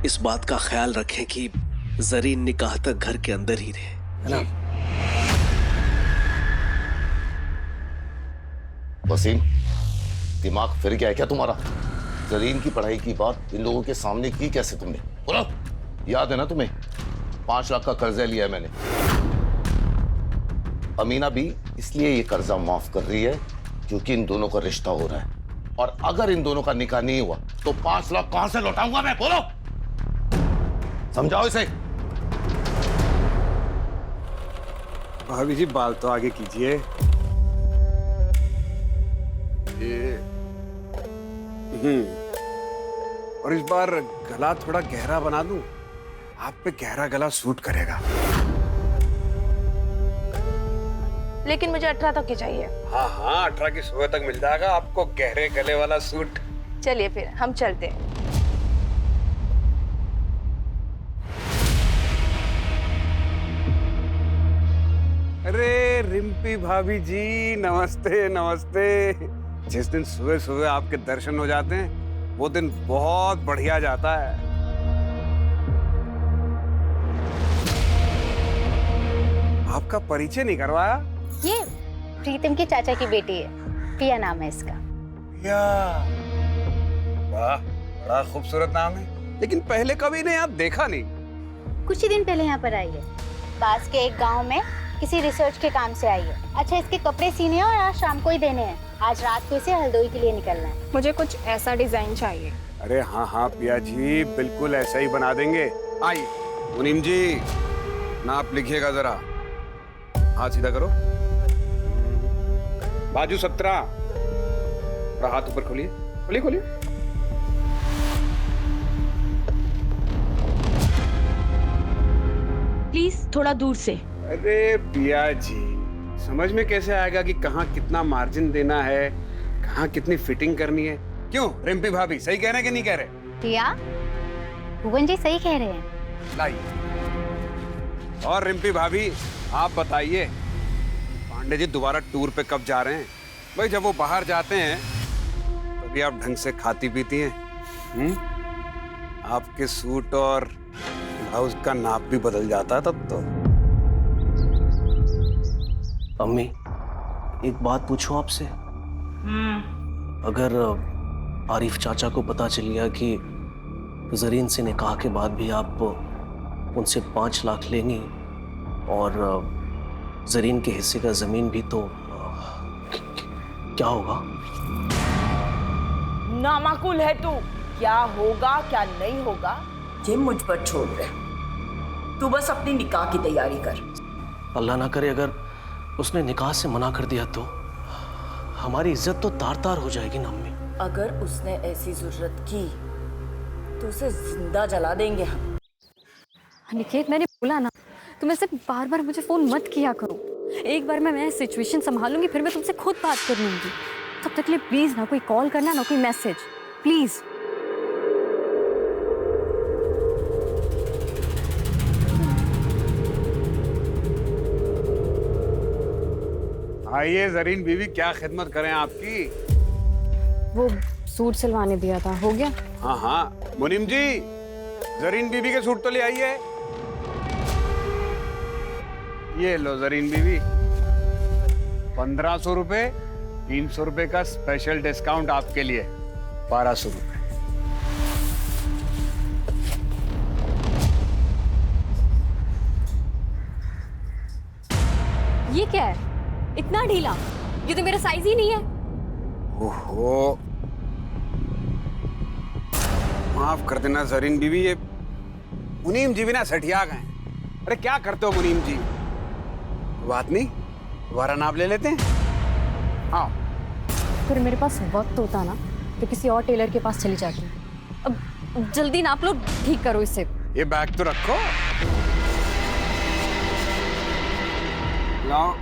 इस बात का ख्याल रखें कि जरीन निकाह तक घर के अंदर ही रहे, है ना? वसीम, दिमाग फिर गया है क्या तुम्हारा? जरीन की पढ़ाई की बात इन लोगों के सामने की कैसे तुमने? बोलो, याद है ना तुम्हें 5 लाख का कर्जा लिया है मैंने। अमीना भी इसलिए ये कर्जा माफ कर रही है क्योंकि इन दोनों का रिश्ता हो रहा है, और अगर इन दोनों का निकाह नहीं हुआ तो 5 लाख कहां से लौटाऊंगा मैं? बोलो, समझाओ इसे। भाभी जी, बाल तो आगे कीजिए। और इस बार गला थोड़ा गहरा बना दूं, आप पे गहरा गला सूट करेगा। लेकिन मुझे 18 तक की चाहिए। हाँ हाँ, 18 की सुबह तक मिल जाएगा आपको गहरे गले वाला सूट। चलिए फिर हम चलते हैं। अरे रिम्पी भाभी जी, नमस्ते नमस्ते। जिस दिन सुबह सुबह आपके दर्शन हो जाते हैं वो दिन बहुत बढ़िया जाता है। आपका परिचय नहीं करवाया? ये प्रीतम की चाचा की बेटी है, प्रिया नाम है इसका। या वाह, बड़ा खूबसूरत नाम है, लेकिन पहले कभी ने यहाँ देखा नहीं। कुछ ही दिन पहले यहाँ पर आई है, पास के एक गांव में किसी रिसर्च के काम से आई है। अच्छा, इसके कपड़े सीने हैं और आज शाम को ही देने हैं। आज रात को इसे हल्द्वानी के लिए निकलना है। मुझे कुछ ऐसा डिजाइन चाहिए। अरे हाँ हाँ पिया जी, बिल्कुल ऐसा ही बना देंगे। आइए मुनीम जी, नाप लिखिएगा जरा। हाथ सीधा करो, बाजू 17, और हाथ ऊपर खोलिए, खोलिए खोलिए। प्लीज थोड़ा दूर से। अरे पिया जी, समझ में कैसे आएगा कि कहाँ कितना मार्जिन देना है, कहाँ कितनी फिटिंग करनी है? क्यों रिम्पी भाभी, सही कह रहे हैं कि नहीं कह रहे? प्रिया, भुवन जी सही कह रहे हैं। लाइए। और रिम्पी भाभी, आप बताइए, पांडे जी दोबारा टूर पे कब जा रहे हैं? भाई जब वो बाहर जाते हैं तभी आप ढंग से खाती पीती हैं। आपके सूट और ब्लाउज का नाप भी बदल जाता है तब तो। अम्मी, एक बात पूछूं आपसे? अगर आरिफ चाचा को पता चल गया कि जरीन से निकाह के बाद भी आप उनसे 5 लाख लेंगी और जरीन के हिस्से का जमीन भी, तो क्या होगा? नामाकुल है तू। क्या होगा क्या नहीं होगा ये मुझ पर छोड़ दे। तू बस अपनी निकाह की तैयारी कर। अल्लाह ना करे अगर उसने निकाह से मना कर दिया तो हमारी इज्जत तो तार तार हो जाएगी ना अम्मी। अगर उसने ऐसी जरूरत की तो उसे जिंदा जला देंगे हम। अनिकेत, मैंने बोला ना, तुम ऐसे बार बार मुझे फोन मत किया करो। एक बार मैं सिचुएशन संभालूंगी, फिर मैं तुमसे खुद बात कर लूंगी। तब तक के लिए प्लीज ना कोई कॉल करना, ना कोई मैसेज, प्लीज। आइए जरीन बीवी, क्या खिदमत करें आपकी? वो सूट सिलवाने दिया था, हो गया? हाँ हाँ मुनीम जी, जरीन बीबी के सूट तो ले आइए। ये लो जरीन बीबी, 1500 रुपए, 300 रुपए का स्पेशल डिस्काउंट आपके लिए, 1200 रुपए। ये क्या है, इतना ढीला? ये तो मेरा साइज ही नहीं है। ओहो, माफ कर देना जरीन बीवी, ये मुनीम जी भी ना सठिया गए। अरे क्या करते हो मुनीम जी? बात नहीं, दोबारा नाप ले लेते हैं। हाँ, फिर मेरे पास वक्त होता ना तो किसी और टेलर के पास चली जाती। अब जल्दी नाप लो, ठीक करो इसे। ये बैग तो रखो। लाओ।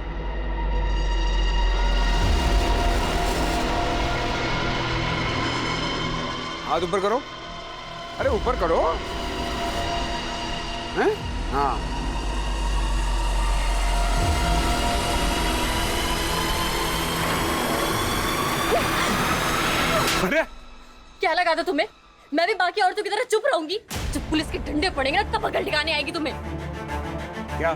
हाथ ऊपर करो। अरे ऊपर करो। हैं? हाँ। क्या लगा था तुम्हें? मैं भी बाकी औरतों की तरह चुप रहूंगी? जब पुलिस के डंडे पड़ेंगे ना तब अकल ठिकाने आएगी तुम्हें। क्या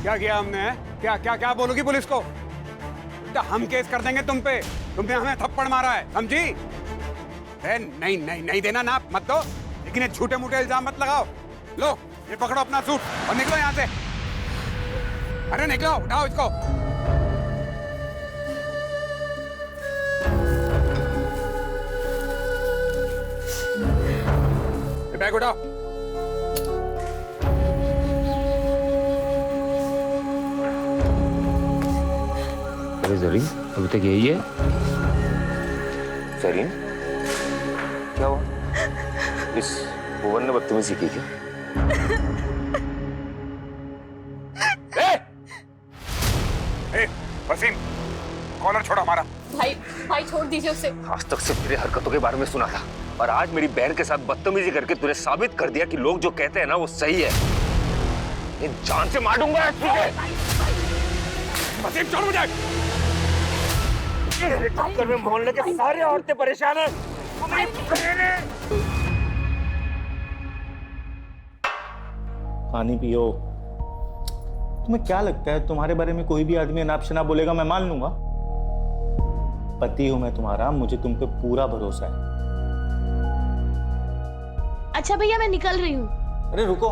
क्या किया हमने है? क्या क्या क्या बोलोगी पुलिस को? क्या हम केस कर देंगे तुम पे? तुमने हमें थप्पड़ मारा है, समझी? नहीं नहीं नहीं देना ना, मत दो, लेकिन ये झूठे मूठे इल्जाम मत लगाओ। लो ये पकड़ो अपना सूट और निकलो यहाँ से। अरे निकलो, उठाओ इसको। ये बैग उठाओ। अरे जरीन, अभी तक यही है? जरीन, क्या हुआ? इस भुवन ने बदतमीजी की क्या? वसीम, कॉलर छोड़ो हमारा। भाई भाई छोड़ दीजिए उसे। आज तक सिर्फ तेरे हरकतों के बारे में सुना था और आज मेरी बहन के साथ बदतमीजी करके तूने साबित कर दिया कि लोग जो कहते हैं ना वो सही है। ये जान से मार दूंगा आज तुझे। वसीम छोड़ मुझे। चक्कर में मोहल्ले के सारे औरतें परेशान हैं। पानी पियो। तुम्हें क्या लगता है तुम्हारे बारे में कोई भी आदमी अनाप शनाप बोलेगा मैं मान लूंगा? पति हूं मैं तुम्हारा, मुझे तुम पे पूरा भरोसा है। अच्छा भैया मैं निकल रही हूँ। अरे रुको,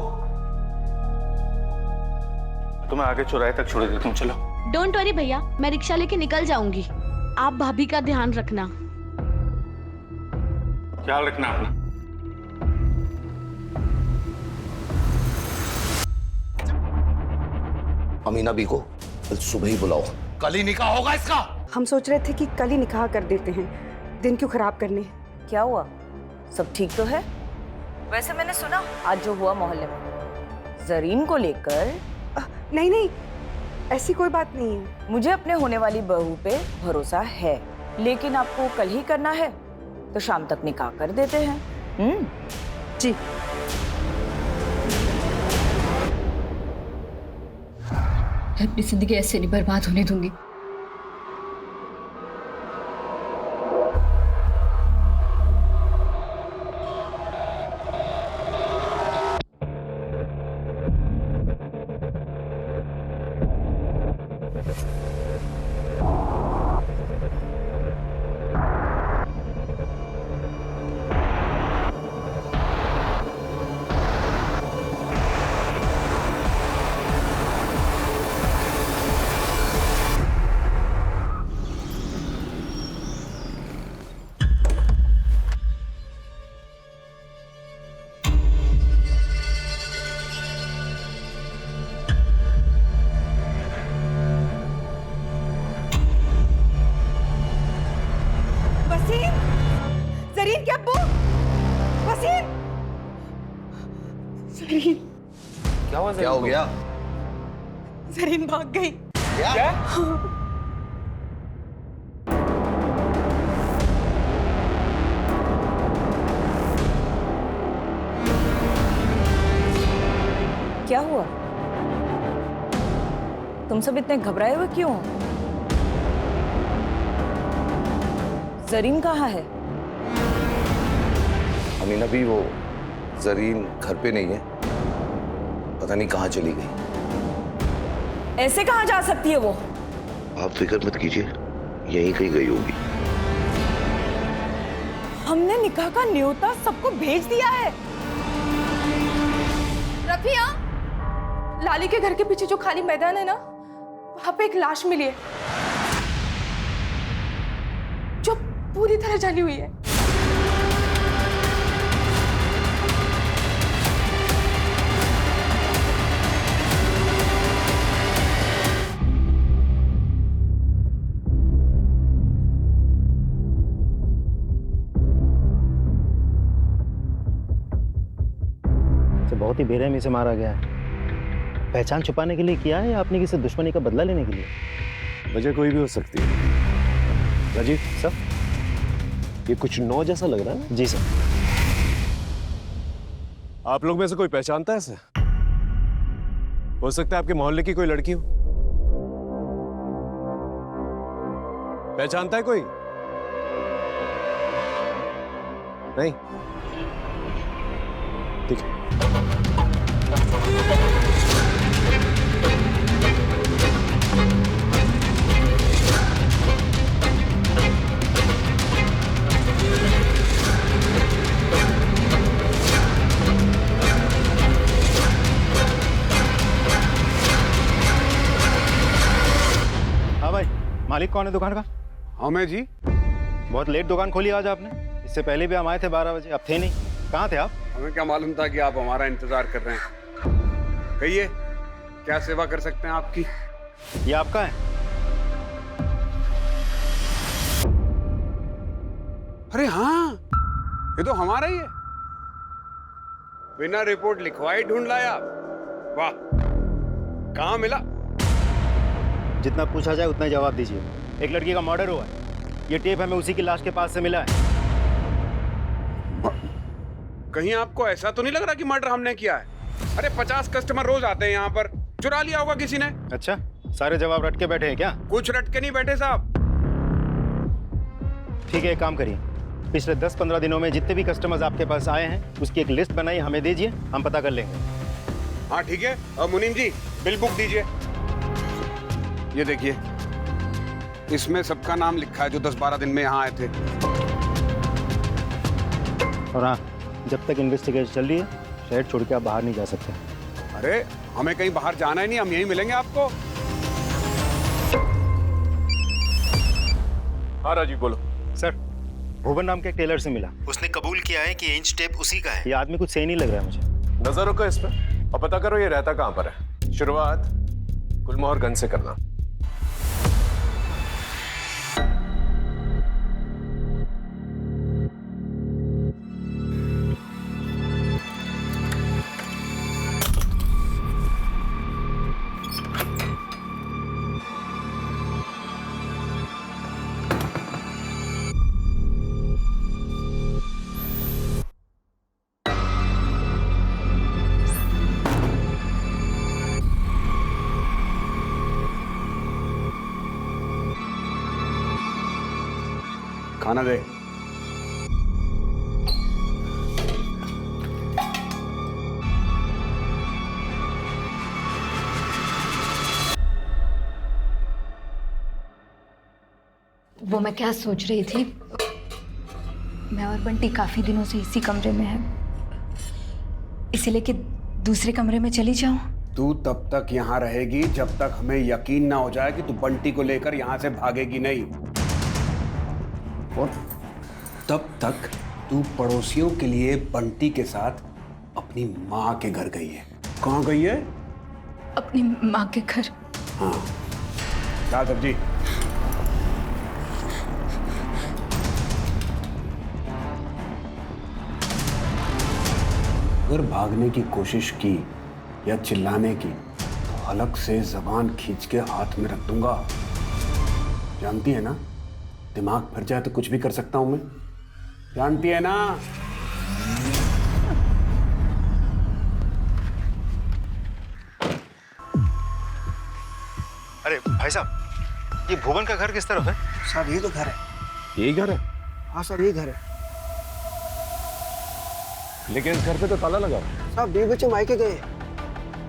तुम्हें आगे चौराहे तक छोड़ देता हूं, चलो। डोंट वरी भैया, मैं रिक्शा लेके निकल जाऊंगी। आप भाभी का ध्यान रखना। ख्याल रखना अपना। अमीना बी को कल सुबह ही बुलाओ, कल ही निकाह होगा इसका। हम सोच रहे थे कि कल ही निकाह कर देते हैं, दिन क्यों खराब करने। क्या हुआ, सब ठीक तो है? वैसे मैंने सुना आज जो हुआ मोहल्ले में जरीन को लेकर। नहीं नहीं, ऐसी कोई बात नहीं है। मुझे अपने होने वाली बहू पे भरोसा है, लेकिन आपको कल ही करना है तो शाम तक निकाह कर देते हैं। जी मैं अपनी जिंदगी ऐसे नहीं बर्बाद होने दूंगी। जरीन क्या अब्बू? वसीम! जरीन! क्या हुआ? क्या हो गया? जरीन भाग गई। क्या? क्या हुआ? तुम सब इतने घबराए हुए क्यों हो? जरीन कहाँ है? अमीना भी, वो जरीन घर पे नहीं है, पता नहीं कहाँ चली गई। ऐसे कहाँ जा सकती है वो? आप फिक्र मत कीजिए, यहीं कहीं गई होगी। हमने निकाह का न्योता सबको भेज दिया है। रफिया, लाली के घर के पीछे जो खाली मैदान है ना, वहां पे एक लाश मिली है जो पूरी तरह जली हुई है। बहुत ही बेरहमी से मारा गया है। पहचान छुपाने के लिए किया है या आपने किसी दुश्मनी का बदला लेने के लिए? वजह कोई भी हो सकती है। राजीव सर, ये कुछ नौ जैसा लग रहा है ना? जी सर। आप लोग में से कोई पहचानता है इसे? हो सकता है आपके मोहल्ले की कोई लड़की हो। पहचानता है कोई? नहीं? ठीक है। हाँ भाई, मालिक कौन है दुकान का? हाँ मैं जी। बहुत लेट दुकान खोली आज आपने। इससे पहले भी हम आए थे 12 बजे, अब थे नहीं। कहाँ थे आप? हमें क्या मालूम था कि आप हमारा इंतजार कर रहे हैं। कहिए क्या सेवा कर सकते हैं आपकी? ये आपका है? अरे हाँ, ये तो हमारा ही है। बिना रिपोर्ट लिखवाई ढूंढ लाया आप। वाह, कहाँ मिला? जितना पूछा जाए उतना ही जवाब दीजिए। एक लड़की का मर्डर हुआ है। ये टेप हमें उसी की लाश के पास से मिला है। कहीं आपको ऐसा तो नहीं लग रहा कि मर्डर हमने किया है? अरे 50 कस्टमर रोज आते हैं यहाँ पर, चुरा लिया होगा किसी ने। अच्छा, सारे जवाब रट के बैठे हैं क्या? कुछ रट के नहीं बैठे साहब। ठीक है, एक काम करिए, पिछले 10-15 दिनों में जितने भी कस्टमर्स आपके पास आए हैं उसकी एक लिस्ट बनाई, हमें दीजिए, हम पता कर लेंगे। हाँ ठीक है। और मुनीम जी, बिल बुक दीजिए। ये देखिए, इसमें सबका नाम लिखा है जो 10-12 दिन में यहाँ आए थे। और हाँ, जब तक इन्वेस्टिगेशन चल रही है शहर छोड़ के आप बाहर नहीं जा सकते। अरे हमें कहीं बाहर जाना ही नहीं, हम यहीं मिलेंगे आपको। हाँ राजीव बोलो। सर, भुवन नाम के एक टेलर से मिला। उसने कबूल किया है कि इंच टेप उसी का है। ये आदमी कुछ सही नहीं लग रहा है मुझे। नजर रखो इस पर और पता करो ये रहता कहाँ पर है। शुरुआत गुलमोहर गंज से करना। खाना दे। वो मैं क्या सोच रही थी, मैं और बंटी काफी दिनों से इसी कमरे में हैं, इसीलिए कि दूसरे कमरे में चली जाऊं। तू तब तक यहाँ रहेगी जब तक हमें यकीन ना हो जाए कि तू बंटी को लेकर यहाँ से भागेगी नहीं। और तब तक तू पड़ोसियों के लिए बंटी के साथ अपनी माँ के घर गई है। कहाँ गई है? अपनी माँ के घर। हाँ, क्या सब्जी? अगर भागने की कोशिश की या चिल्लाने की तो हलक से जबान खींच के हाथ में रख दूंगा। जानती है ना, दिमाग फिर जाए तो कुछ भी कर सकता हूं मैं। जानती है ना? अरे भाई साहब, ये भुवन का घर किस तरफ है? साहब ये तो घर है। यही घर है? हाँ सर, ये घर है। लेकिन इस घर पे तो ताला लगा हुआ। साहब 2 बच्चे मायके गए।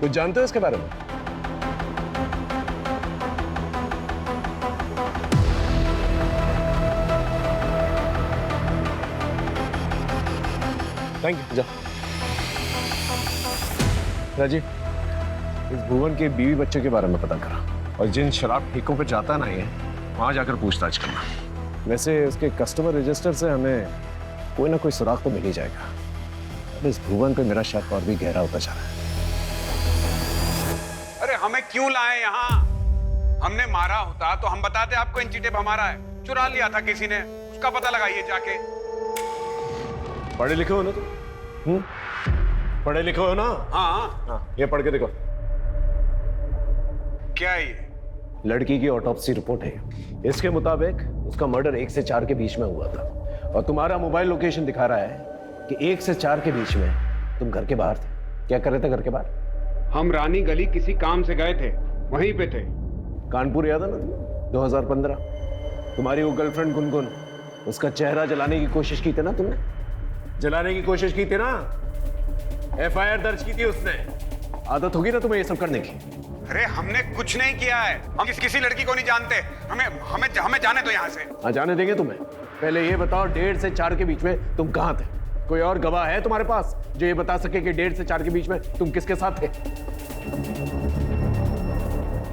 कुछ जानते हो इसके बारे में? Thank you. जा राजीव, इस भुवन के बीवी बच्चे के बारे में पता करा और जिन शराब ठेकों पे जाता ना ये, वहां जाकर पूछताछ करना। वैसे उसके कस्टमर रजिस्टर से हमें कोई ना कोई सुराग तो मिल ही जाएगा। अब इस भुवन पे मेरा शक और भी गहरा होता जा रहा है। अरे हमें क्यों लाए यहाँ? हमने मारा होता तो हम बताते आपको इंची टेप हमारा है। चुरा लिया था किसी ने, उसका पता लगाइए जाके। पढ़े लिखे हो ना तुम? पढ़े लिखे हो ना? हाँ। ये पढ़ के देखो। क्या है ये? लड़की की ऑटोप्सी रिपोर्ट है। इसके मुताबिक उसका मर्डर 1 से 4 के बीच में हुआ था और तुम्हारा मोबाइल लोकेशन दिखा रहा है कि 1 से 4 के बीच में तुम घर के बाहर थे। क्या कर रहे थे घर के बाहर? हम रानी गली किसी काम से गए थे, वहीं पे थे। कानपुर याद है ना? 2015 तुम्हारी वो गर्लफ्रेंड गुनगुन, उसका चेहरा जलाने की कोशिश की थी ना तुमने? जलाने की कोशिश की थी ना? एफआईआर दर्ज की थी उसने। आदत होगी ना तुम्हें ये सब करने की। अरे हमने कुछ नहीं किया है, हम किसी लड़की को नहीं जानते। हमें हमें हमें जाने दो यहाँ से। हाँ, जाने देंगे तुम्हें। पहले ये बताओ 1:30 से 4 के बीच में तुम कहाँ थे? कोई और गवाह है तुम्हारे पास जो ये बता सके कि 1:30 से 4 के बीच में तुम किसके साथ थे?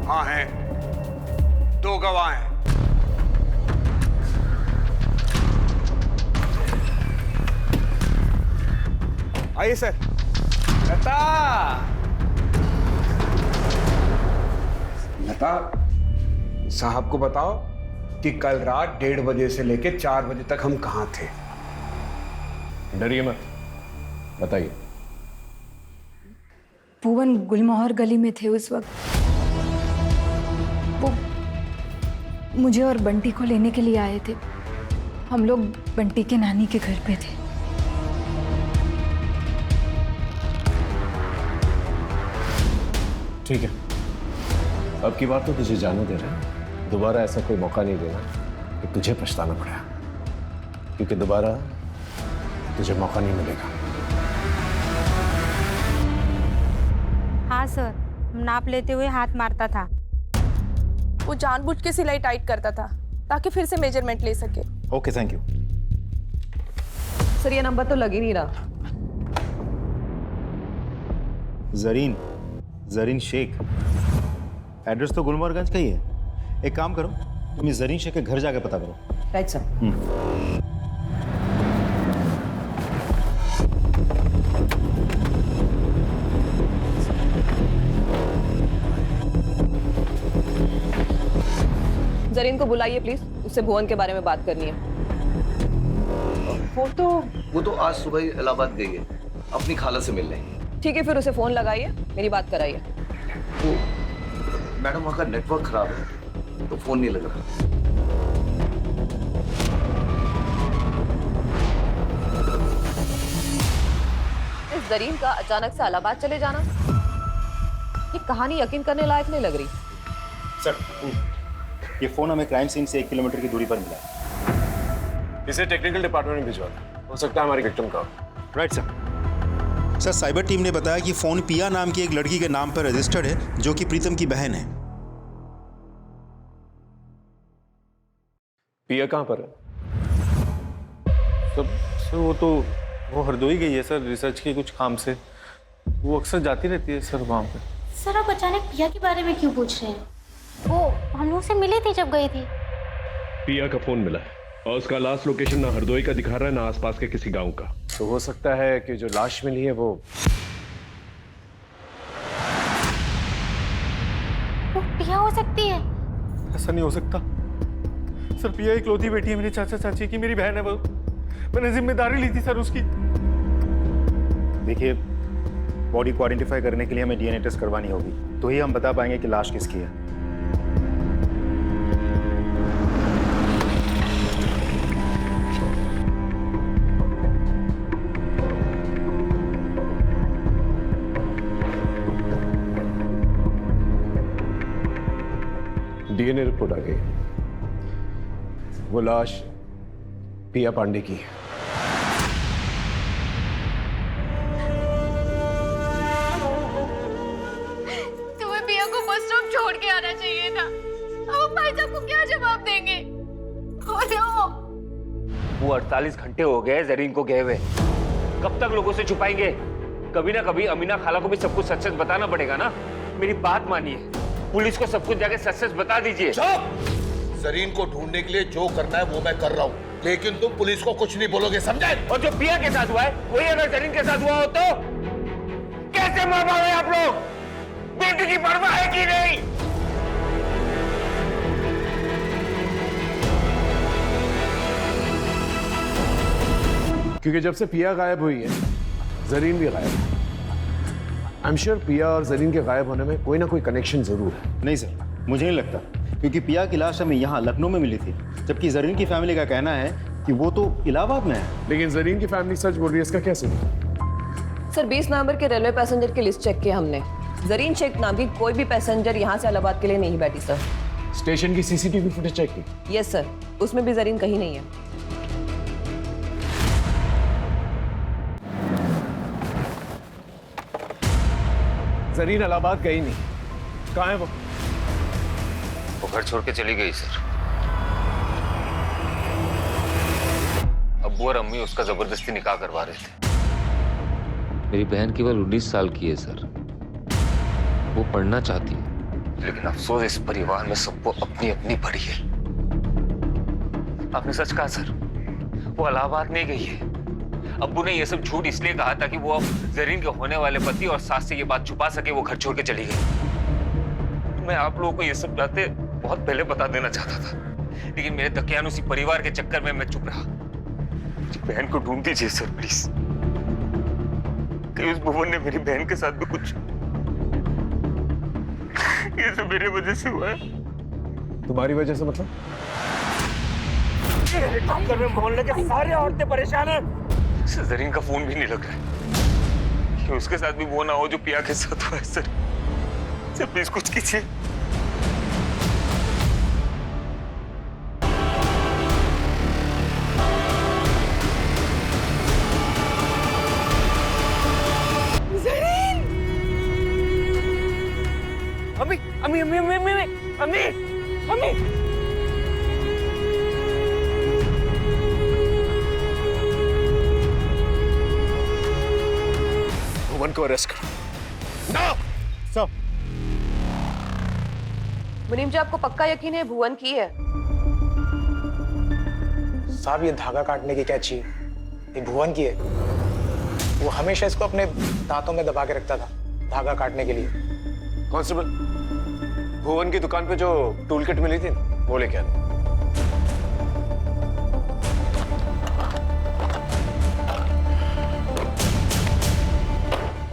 हाँ है, 2 गवाह हैं। आइए सर। लता, लता साहब को बताओ कि कल रात 1:30 बजे से लेके 4 बजे तक हम कहाँ थे। डरिए मत, बताइए। भुवन गुलमोहर गली में थे उस वक्त। वो मुझे और बंटी को लेने के लिए आए थे। हम लोग बंटी के नानी के घर पे थे। ठीक है, अब की बात तो तुझे जाने दे रहे हैं। दोबारा ऐसा कोई मौका नहीं देना कि तुझे पछताना पड़ा, क्योंकि दोबारा तुझे मौका नहीं मिलेगा। हाँ सर, नाप लेते हुए हाथ मारता था। वो जानबूझ के सिलाई टाइट करता था ताकि फिर से मेजरमेंट ले सके। Okay, thank you. सर ये नंबर तो लग ही नहीं रहा। जरीन शेख, एड्रेस तो गुलमोहरगंज का ही है। एक काम करो, तुम इस जरीन शेख के घर जाके पता करो। Right sir. जरीन को बुलाइए प्लीज, उससे भुवन के बारे में बात करनी है। वो तो आज सुबह ही इलाहाबाद गई है अपनी खाला से मिलने। ठीक है, फिर उसे फोन लगाइए, मेरी बात कराइए। तो मैडम वहाँ का नेटवर्क खराब है तो फोन नहीं लग रहा। इस जरीन का अचानक से इलाहाबाद चले जाना, ये कहानी यकीन करने लायक नहीं लग रही। सर, ये फोन हमें क्राइम सीन से 1 किलोमीटर की दूरी पर मिला है। इसे टेक्निकल डिपार्टमेंट में भिजवा दो, हो सकता है हमारी विक्टिम का। Right sir. Sir, cyber team ने बताया कि फोन पिया नाम की एक लड़की के नाम पर रजिस्टर्ड है, जो कि प्रीतम की बहन है। पिया कहाँ पर है? सर वो हरदोई गई है सर, रिसर्च के कुछ काम से। वो अक्सर जाती रहती है सर वहाँ पे। सर आप अचानक पिया के बारे में क्यों पूछ रहे हैं? वो हम लोग से मिली थी जब गई थी। पिया का फोन मिला है और उसका लास्ट लोकेशन ना हरदोई का दिखा रहा है ना आसपास के किसी गांव का। तो हो सकता है कि जो लाश मिली है वो पिया हो सकती है। ऐसा नहीं हो सकता सर। पिया इकलौती बेटी है मेरे चाचा चाची की, मेरी बहन है वो। मैंने जिम्मेदारी ली थी सर उसकी। देखिए, बॉडी को आइडेंटिफाई करने के लिए हमें डीएनए टेस्ट करवानी होगी, तो ही हम बता पाएंगे कि लाश किसकी है। डीएनए रिपोर्ट आ गई, वो लाश पिया पांडे की है। तुम्हें पिया को बस स्टॉप छोड़ के आना चाहिए था। अब भाई साहब को क्या जवाब देंगे? वो 48 घंटे हो गए जरीन को गए हुए, कब तक लोगों से छुपाएंगे? कभी ना कभी अमीना खाला को भी सब कुछ सच सच बताना पड़ेगा ना। मेरी बात मानिए, पुलिस को सब कुछ जाके सच सच बता दीजिए। जरीन को ढूंढने के लिए जो करना है वो मैं कर रहा हूँ, लेकिन तुम पुलिस को कुछ नहीं बोलोगे, समझे? और जो पिया के साथ हुआ है वही अगर जरीन के साथ हुआ हो तो कैसे मार पाओगे आप लोग? बेटी की परवाह है कि नहीं? क्योंकि जब से पिया गायब हुई है जरीन भी गायब है। आई एम श्योर पिया और जरीन के गायब होने में कोई ना कोई कनेक्शन जरूर है। नहीं सर, मुझे नहीं लगता, क्योंकि पिया की लाश हमें यहाँ लखनऊ में मिली थी, जबकि जरीन की फैमिली का कहना है कि वो तो इलाहाबाद में है। लेकिन जरीन की फैमिली सच बोल रही है, इसका कैसे? सर 20 नवंबर के रेलवे पैसेंजर की लिस्ट चेक की हमने। जरीन शेख नाम की कोई भी पैसेंजर यहाँ से इलाहाबाद के लिए नहीं बैठी सर। स्टेशन की सीसीटीवी फुटेज चेक की? यस सर, उसमें भी जरीन कहीं नहीं है। जरीन इलाहाबाद गई नहीं। कहाँ है वो? वो घर छोड़ के चली गई सर। अब्बू और अम्मी उसका जबरदस्ती निकाह करवा रहे थे। मेरी बहन केवल 19 साल की है सर। वो पढ़ना चाहती है, लेकिन अफसोस इस परिवार में सबको अपनी अपनी पड़ी है। आपने सच कहा सर, वो इलाहाबाद नहीं गई है। अब्बू ने ये सब झूठ इसलिए कहा था कि वो अब जरीन के होने वाले पति और सास से ये बात छुपा सके। वो घर छोड़ के चली गई। मैं आप लोगों को ये सब बातें बहुत पहले बता देना चाहता था, लेकिन मेरे दकियानुसी परिवार के चक्कर में मैं चुप रहा। मेरी बहन को ढूंढ दीजिए सर प्लीज। कि उस भुवन ने मेरी बहन के साथ भी कुछ, ये सब मेरी वजह से हुआ है। तुम्हारी वजह से मतलब? चक्कर में मोहल्ले के सारे औरतें परेशान हैं। जरीन का फोन भी नहीं लग रहा है। कि उसके साथ भी वो ना हो जो पिया के साथ हुआ है सर। प्लीज कुछ कीजिए। अम्मी अम्मी अम्मी अम्मी अम्मी अम्मी अम्मी भुवन को अरेस्ट करो। सर मुनीम जी, आपको पक्का यकीन है भुवन की है? साहब, ये धागा काटने की कैची ये भुवन की है। वो हमेशा इसको अपने दांतों में दबा के रखता था धागा काटने के लिए। कांस्टेबल, भुवन की दुकान पे जो टूल किट मिली थी वो लेके आना।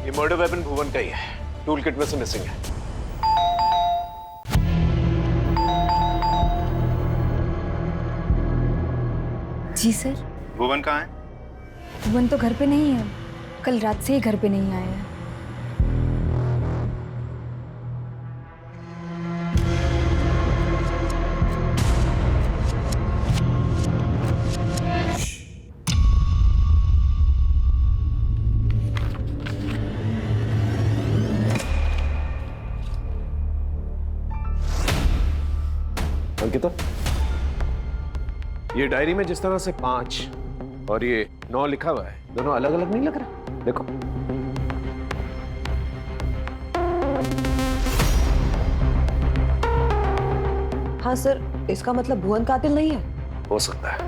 ये मर्डर वेपन भुवन का ही है। टूल किट में से मिसिंग है। जी सर। भुवन कहाँ है? भुवन तो घर पे नहीं है। कल रात से ही घर पे नहीं आया है। अंकिता, ये डायरी में जिस तरह से 5 और ये 9 लिखा हुआ है, दोनों अलग अलग नहीं लग रहा? देखो। हाँ सर, इसका मतलब भुवन कातिल नहीं है? हो सकता है।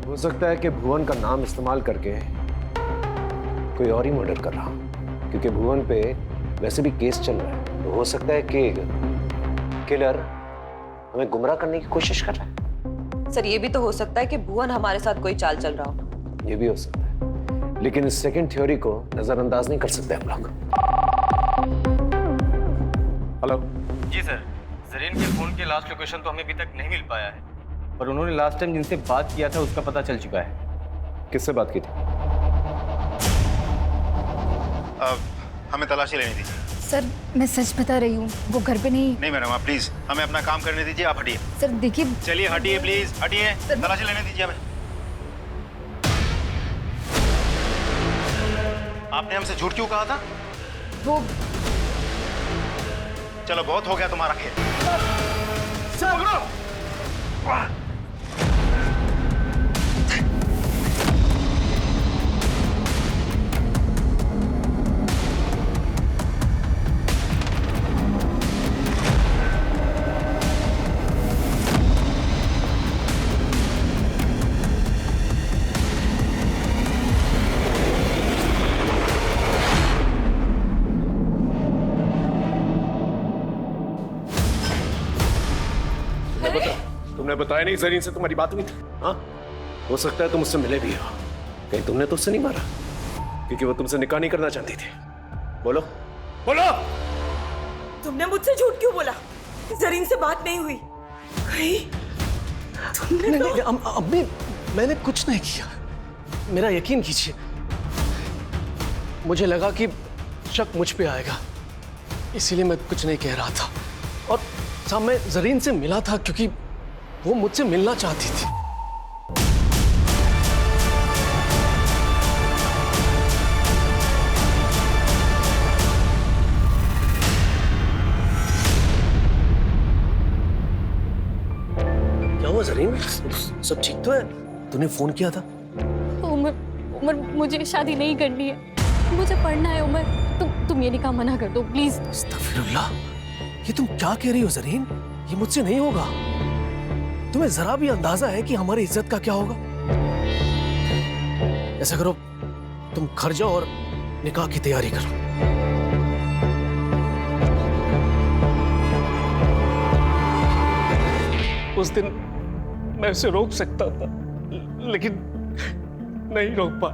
हो सकता है कि भुवन का नाम इस्तेमाल करके कोई और ही मर्डर कर रहा, क्योंकि भुवन पे वैसे भी केस चल रहा है। तो हो सकता है कि किलर हमें गुमराह करने की कोशिश कर रहा है। सर, ये भी तो हो सकता है कि भुवन हमारे साथ कोई चाल चल रहा हो। ये भी हो सकता है, लेकिन इस सेकंड थ्योरी को नजरअंदाज नहीं कर सकते हम लोग। हेलो जी सर, जरीन के फोन के लास्ट लोकेशन तो हमें अभी तक नहीं मिल पाया है, पर उन्होंने लास्ट टाइम जिनसे बात किया था उसका पता चल चुका है। किससे बात की थी? हमें तलाशी लेनी दीजिए। सर, मैं सच बता रही हूँ, वो घर पे नहीं। नहीं मैडम, आप प्लीज हमें अपना काम करने दीजिए। आप हटिए। सर देखिए। चलिए हटिए प्लीज, हटिए। तलाशी लेने दीजिए हमें। आपने हमसे झूठ क्यों कहा था? वो चलो, बहुत हो गया तुम्हारा खेल। तुमने बताया नहीं जरीन से तुम्हारी बात हुई थी? हाँ, हो सकता है तुम उससे मिले भी हो। कहीं तुमने तो उससे नहीं मारा? क्योंकि वो तुमसे निकाह नहीं करना चाहती थी। बोलो बोलो। तुमने मुझसे झूठ क्यों बोला? जरीन से बात नहीं हुई। कहीं तुमने नहीं, अम्मी, मैंने कुछ नहीं किया। मेरा यकीन कीजिए। मुझे लगा कि शक मुझ पे आएगा, इसीलिए मैं कुछ नहीं कह रहा था। और साहब, मैं जरीन से मिला था क्योंकि वो मुझसे मिलना चाहती थी। जरीन, सब ठीक तो है? तूने फोन किया था? उमर, उमर मुझे शादी नहीं करनी है, मुझे पढ़ना है उमर। तुम ये निकाह मना कर दो प्लीज। अस्तगफिरुल्लाह, ये तुम क्या कह रही हो जरीन? ये मुझसे नहीं होगा। तुम्हें जरा भी अंदाजा है कि हमारी इज्जत का क्या होगा? ऐसा करो, तुम घर जाओ और निकाह की तैयारी करो। उस दिन मैं उसे रोक सकता था, लेकिन नहीं रोक पा।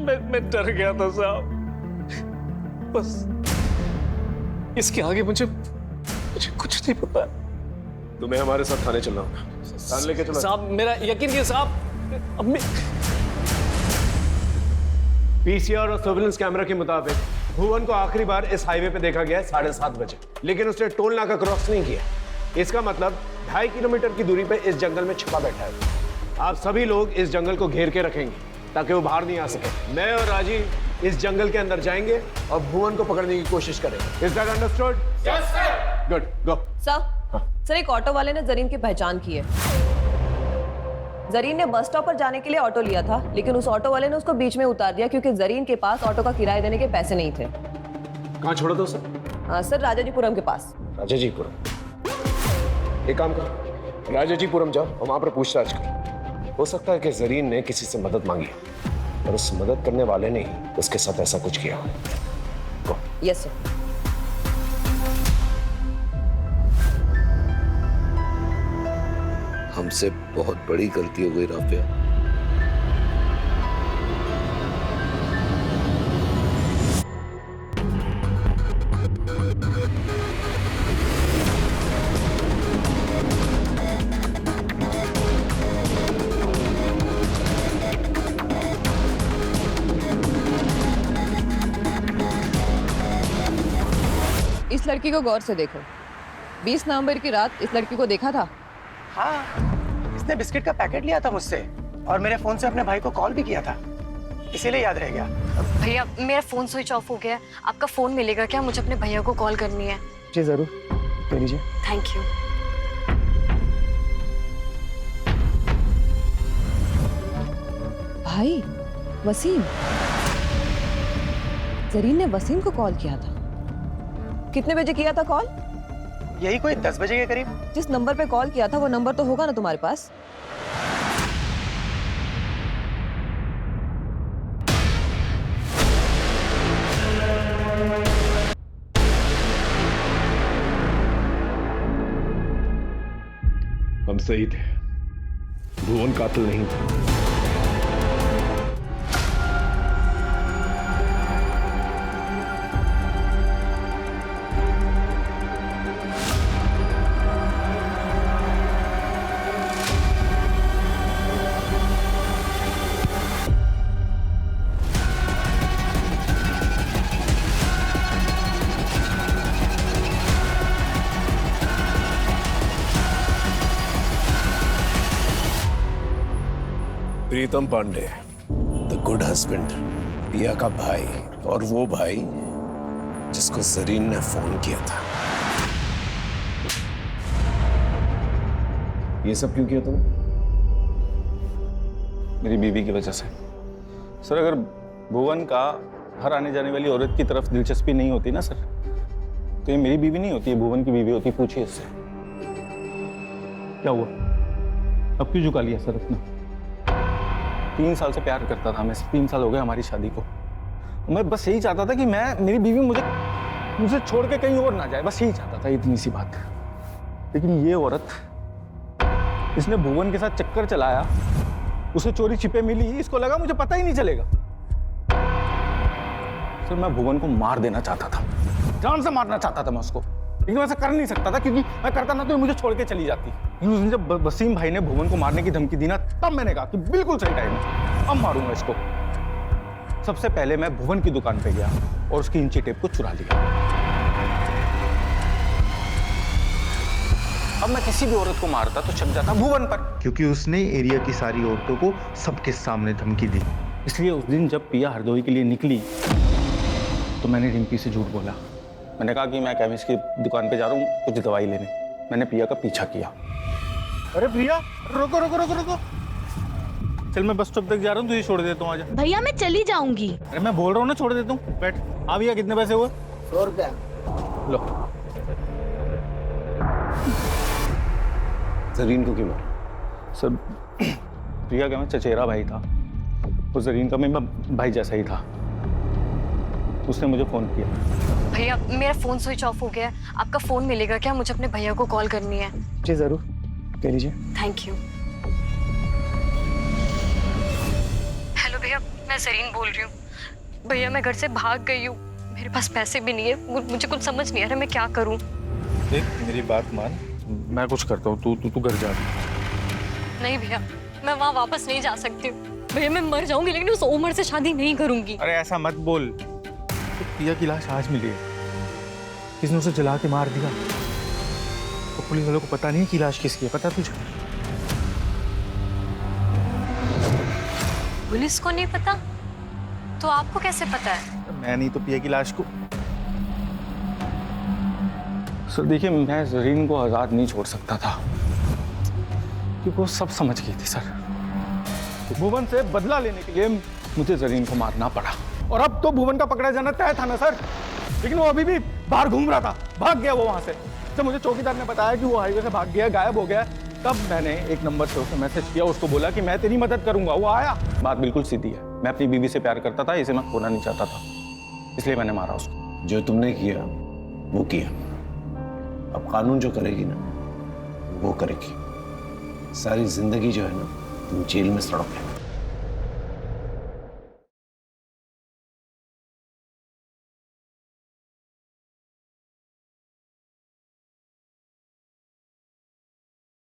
मैं डर गया था साहब। बस इसके आगे मुझे कुछ नहीं पता। तुम्हें हमारे साथ थाने चलना होगा। थाने लेके चलो साहब, मेरा यकीन कीजिए साहब, अब पीसीआर और सर्विलेंस कैमरा के मुताबिक भुवन को आखिरी बार इस हाईवे पे देखा गया है 7:30 बजे, लेकिन उसने टोल नाका क्रॉस नहीं किया। इसका मतलब 2.5 किलोमीटर की दूरी पे इस जंगल में छिपा बैठा है। आप सभी लोग इस जंगल को घेर के रखेंगे ताकि वो बाहर नहीं आ सके। मैं और राजीव इस जंगल के अंदर जाएंगे और भुवन को पकड़ने की कोशिश करेंगे। Is that understood? Yes sir. Good, go. Sir एक ऑटो वाले ने जरीन की पहचान की है। जरीन ने बस स्टॉप पर जाने के लिए ऑटो लिया था, लेकिन उस ऑटो वाले ने उसको बीच में उतार दिया क्योंकि जरीन के पास ऑटो का किराया देने के पैसे नहीं थे। कहाँ छोड़ा था सर? हाँ सर, राजाजीपुरम के पास। राजाजीपुरम? एक काम कर, राजाजीपुरम जाओ और वहां पर पूछताछ कर। हो सकता है कि जरीन ने किसी से मदद मांगी और उस मदद करने वाले ने ही उसके साथ ऐसा कुछ किया। Yes sir. हमसे बहुत बड़ी गलती हो गई राफिया। इस लड़की को गौर से देखो। 20 नवंबर की रात इस लड़की को देखा था? हाँ, इसने बिस्किट का पैकेट लिया था मुझसे और मेरे फोन से अपने भाई को कॉल भी किया था, इसीलिए याद रह गया। भैया मेरा फोन स्विच ऑफ हो गया, आपका फोन मिलेगा क्या? मुझे अपने भैया को कॉल करनी है। जी जरूर, ले लीजिए। Thank you. भाई वसीम, जरीन ने वसीम को कॉल किया था। कितने बजे किया था कॉल? यही कोई 10 बजे के करीब। जिस नंबर पे कॉल किया था वो नंबर तो होगा ना तुम्हारे पास? हम सही थे, भुवन कातिल नहीं था। प्रीतम पांडे, द गुड हस्बैंड, पिया का भाई, और वो भाई जिसको जरीन ने फोन किया था। ये सब क्यों किया तुम? मेरी बीवी की वजह से। सर अगर भुवन का हर आने जाने वाली औरत की तरफ दिलचस्पी नहीं होती ना सर, तो ये मेरी बीवी नहीं होती, ये भुवन की बीवी होती। पूछिए इससे क्या हुआ, अब क्यों झुका लिया सर अपना? 3 साल से प्यार करता था मैं, 3 साल हो गए हमारी शादी को। मैं बस यही चाहता था कि मेरी बीवी मुझे छोड़ के कहीं और ना जाए, बस यही चाहता था, इतनी सी बात। लेकिन ये औरत, इसने भुवन के साथ चक्कर चलाया, उसे चोरी छिपे मिली, इसको लगा मुझे पता ही नहीं चलेगा। सर मैं भुवन को मार देना चाहता था, जान से मारना चाहता था मैं उसको, लेकिन ऐसा कर नहीं सकता था क्योंकि मैं करता ना तो मुझे छोड़ के चली जाती। लेकिन उस दिन जब वसीम भाई ने भुवन को मारने की धमकी दी ना, तब मैंने कहा कि बिल्कुल सही टाइम है, अब मारूंगा इसको। सबसे पहले मैं भुवन की दुकान पे गया और उसकी इंची टेप को चुरा लिया। अब मैं किसी भी औरत को मारता तो चल जाता भुवन पर, क्योंकि उसने एरिया की सारी औरतों को सबके सामने धमकी दी। इसलिए उस दिन जब पिया हरदोई के लिए निकली तो मैंने रिंकी से झूठ बोला। मैंने कहा कि मैं केमिस्ट की दुकान पे जा रहा हूँ कुछ दवाई लेने। मैंने पिया का पीछा किया अरे प्रिया रुको रुको रुको रुको, चल मैं बस स्टॉप तक जा रहा हूँ, तुझे छोड़ देता हूँ, आजा। भैया मैं चली जाऊंगी। अरे मैं बोल रहा हूँ ना, छोड़ देता हूँ, बैठ। हाँ भैया, कितने पैसे हुए? 100 रुपया। लो। जरीन को क्यों मारा? सर प्रिया का मैं चचेरा भाई था, वो जरीन का मैं भाई जैसा ही था, उसने मुझे फोन किया। भैया मेरा फोन स्विच ऑफ हो गया है, आपका फोन मिलेगा क्या? मुझे अपने भैया को कॉल करनी है। जी जरूर, ले लीजिए। Thank you. हेलो भैया, मैं जरीन बोल रही हूँ। भैया मैं घर से भाग गई हूँ, मेरे पास पैसे भी नहीं है, मुझे कुछ समझ नहीं आ रहा मैं क्या करूँ। देख मेरी बात मान, मैं कुछ करता हूँ, तू घर जा। नहीं भैया, मैं वहाँ वापस नहीं जा सकती हूँ। भैया मैं मर जाऊंगी लेकिन उस उमर से शादी नहीं करूंगी। अरे ऐसा मत बोल, तो प्रिया की लाश आज मिली है, किसने उसे जला के मार दिया, तो पुलिस वालों को पता नहीं कि लाश किसकी है, पता तुझे? पुलिस को नहीं पता तो आपको कैसे पता है? मैं नहीं तो प्रिया की लाश को। सर देखिए, मैं जरीन को आजाद नहीं छोड़ सकता था क्योंकि वो सब समझ गई थी सर। भुवन से बदला लेने के लिए मुझे जरीन को मारना पड़ा, और अब तो भुवन का पकड़ा जाना तय था ना सर, लेकिन वो अभी भी बाहर घूम रहा था, भाग गया वो वहां से। जब मुझे चौकीदार ने बताया कि वो हाईवे से भाग गया, गायब हो गया, तब मैंने एक नंबर से उसे मैसेज किया, उसको बोला कि मैं तेरी मदद करूंगा। वो आया। बात बिल्कुल सीधी है, मैं अपनी बीवी से प्यार करता था, इसे मैं खोना नहीं चाहता था, इसलिए मैंने मारा उसको। जो तुमने किया वो किया, अब कानून जो करेगी ना वो करेगी। सारी जिंदगी जो है ना तुम जेल में सड़ोगे।